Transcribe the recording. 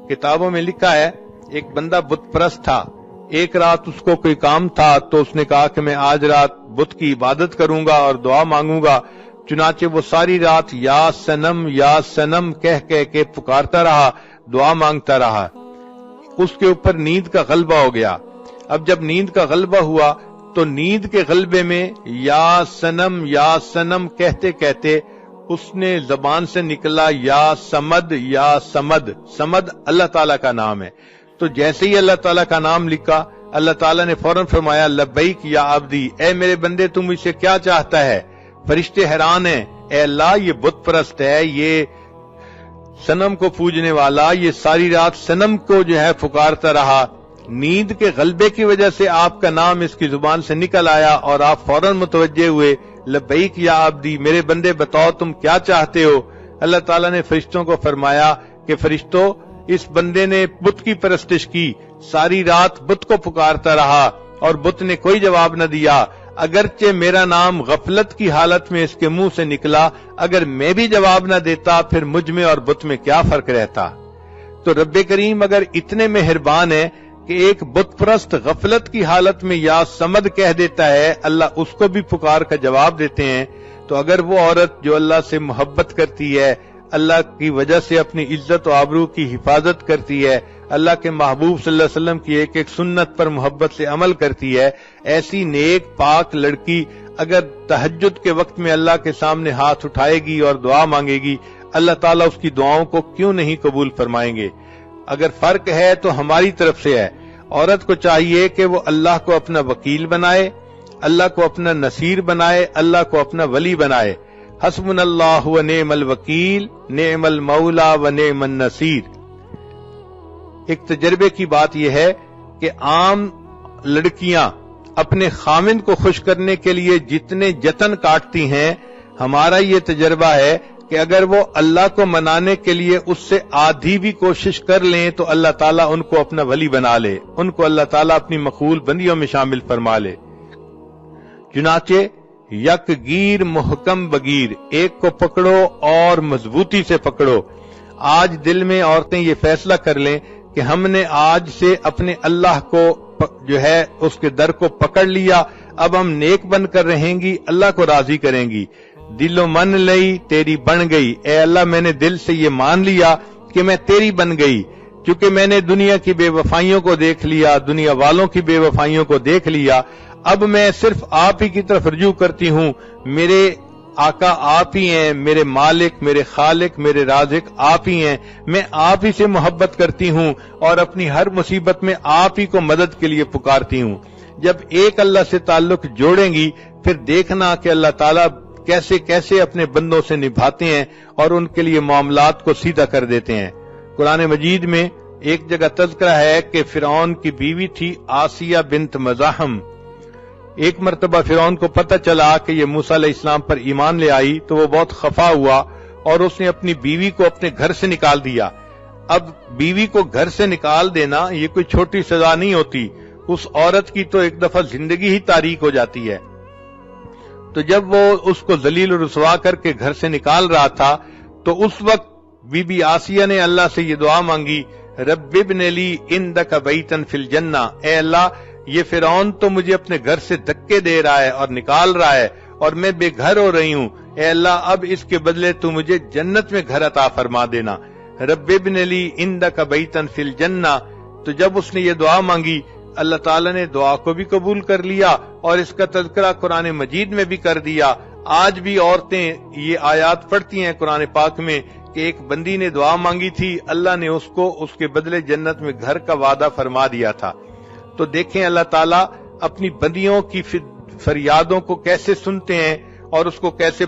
किताबों में लिखा है एक बंदा बुत परस्त था, एक रात उसको कोई काम था तो उसने कहा कि मैं आज रात बुत की इबादत करूंगा और दुआ मांगूंगा। चुनाचे वो सारी रात या सनम कह कह के पुकारता रहा, दुआ मांगता रहा। उसके ऊपर नींद का गलबा हो गया। अब जब नींद का गलबा हुआ तो नींद के गलबे में या सनम कहते कहते उसने जबान से निकला या समद। समद अल्लाह ताला का नाम है। तो जैसे ही अल्लाह ताला का नाम लिखा, अल्लाह ताला ने फौरन फरमाया लब्बैक या अब्दी, ए मेरे बंदे तुम इससे क्या चाहता है। फरिश्ते हैरान हैं, ए अल्लाह ये बुत परस्त है, ये सनम को पूजने वाला, ये सारी रात सनम को जो है पुकारता रहा, नींद के गलबे की वजह से आपका नाम इसकी जुबान से निकल आया और आप फौरन मुतवज्जे हुए, लब्बैक या अब्दी, मेरे बंदे बताओ तुम क्या चाहते हो। अल्लाह ताला ने फरिश्तों को फरमाया कि फरिश्तों, इस बंदे ने बुत की परस्तिश की, सारी रात बुत को पुकारता रहा और बुत ने कोई जवाब न दिया। अगरचे मेरा नाम गफलत की हालत में इसके मुंह से निकला, अगर मैं भी जवाब न देता फिर मुझ में और बुत में क्या फर्क रहता। तो रब्बे करीम अगर इतने मेहरबान है कि एक बुत परस्त गफलत की हालत में या समद कह देता है, अल्लाह उसको भी पुकार का जवाब देते हैं, तो अगर वो औरत जो अल्लाह से मोहब्बत करती है, अल्लाह की वजह से अपनी इज्जत और आबरू की हिफाजत करती है, अल्लाह के महबूब सल्लल्लाहु अलैहि वसल्लम की एक एक सुन्नत पर मोहब्बत से अमल करती है, ऐसी नेक पाक लड़की अगर तहज्जुद के वक्त में अल्लाह के सामने हाथ उठाएगी और दुआ मांगेगी, अल्लाह ताला उसकी दुआओं को क्यों नहीं कबूल फरमाएंगे। अगर फर्क है तो हमारी तरफ से है। औरत को चाहिए कि वो अल्लाह को अपना वकील बनाए, अल्लाह को अपना नसीर बनाए, अल्लाह को अपना वली बनाए। हस्बुनल्लाहु व निअमल वकील, निअमल मौला व निअमन नसीर। एक तजर्बे की बात यह है कि आम लड़कियां अपने खामिंद को खुश करने के लिए जितने जतन काटती हैं, हमारा ये तजर्बा है कि अगर वो अल्लाह को मनाने के लिए उससे आधी भी कोशिश कर लें तो अल्लाह ताला उनको अपना वली बना ले, उनको अल्लाह ताला अपनी मकबूल बंदियों में शामिल फरमा ले। चुनाचे यकगीर मुहकम बगीर, एक को पकड़ो और मजबूती से पकड़ो। आज दिल में औरतें ये फैसला कर लें कि हमने आज से अपने अल्लाह को जो है उसके दर को पकड़ लिया, अब हम नेक बनकर रहेंगी, अल्लाह को राजी करेंगी। दिलो मन लई तेरी बन गई, ए अल्लाह मैंने दिल से ये मान लिया कि मैं तेरी बन गई, क्योंकि मैंने दुनिया की बेवफाइयों को देख लिया, दुनिया वालों की बेवफाइयों को देख लिया, अब मैं सिर्फ आप ही की तरफ रुजू करती हूँ। मेरे आका आप ही हैं, मेरे मालिक, मेरे खालिक, मेरे राज़िक आप ही हैं, मैं आप ही से मोहब्बत करती हूँ और अपनी हर मुसीबत में आप ही को मदद के लिए पुकारती हूँ। जब एक अल्लाह से ताल्लुक जोड़ेंगी फिर देखना कि अल्लाह ताला कैसे कैसे अपने बंदों से निभाते हैं और उनके लिए मामलात को सीधा कर देते हैं। कुरान मजीद में एक जगह तज़किरा है कि फिरौन की बीवी थी आसिया बिन्त मज़ाहम। एक मर्तबा फिरौन को पता चला कि ये मूसा अलैहिस्सलाम पर ईमान ले आई तो वो बहुत खफा हुआ और उसने अपनी बीवी को अपने घर से निकाल दिया। अब बीवी को घर से निकाल देना ये कोई छोटी सजा नहीं होती, उस औरत की तो एक दफा जिंदगी ही तारीक हो जाती है। तो जब वो उसको जलील रुसवा करके घर से निकाल रहा था तो उस वक्त बीबी आसिया ने अल्लाह से ये दुआ मांगी, रब्बिब्न ली इंदक बैतन फिल जन्ना, ए अल्लाह ये फिरौन तो मुझे अपने घर से धक्के दे रहा है और निकाल रहा है और मैं बेघर हो रही हूँ, ए अल्लाह अब इसके बदले तू मुझे जन्नत में घर अता फरमा देना। रब्बिब्न ली इंदक बैतन फिल जन्ना। तो जब उसने ये दुआ मांगी अल्लाह ताला ने दुआ को भी कबूल कर लिया और इसका तज़किरा कुरान मजीद में भी कर दिया। आज भी औरतें ये आयात पढ़ती हैं कुरान पाक में कि एक बंदी ने दुआ मांगी थी, अल्लाह ने उसको उसके बदले जन्नत में घर का वादा फरमा दिया था। तो देखें अल्लाह ताला अपनी बंदियों की फरियादों को कैसे सुनते हैं और उसको कैसे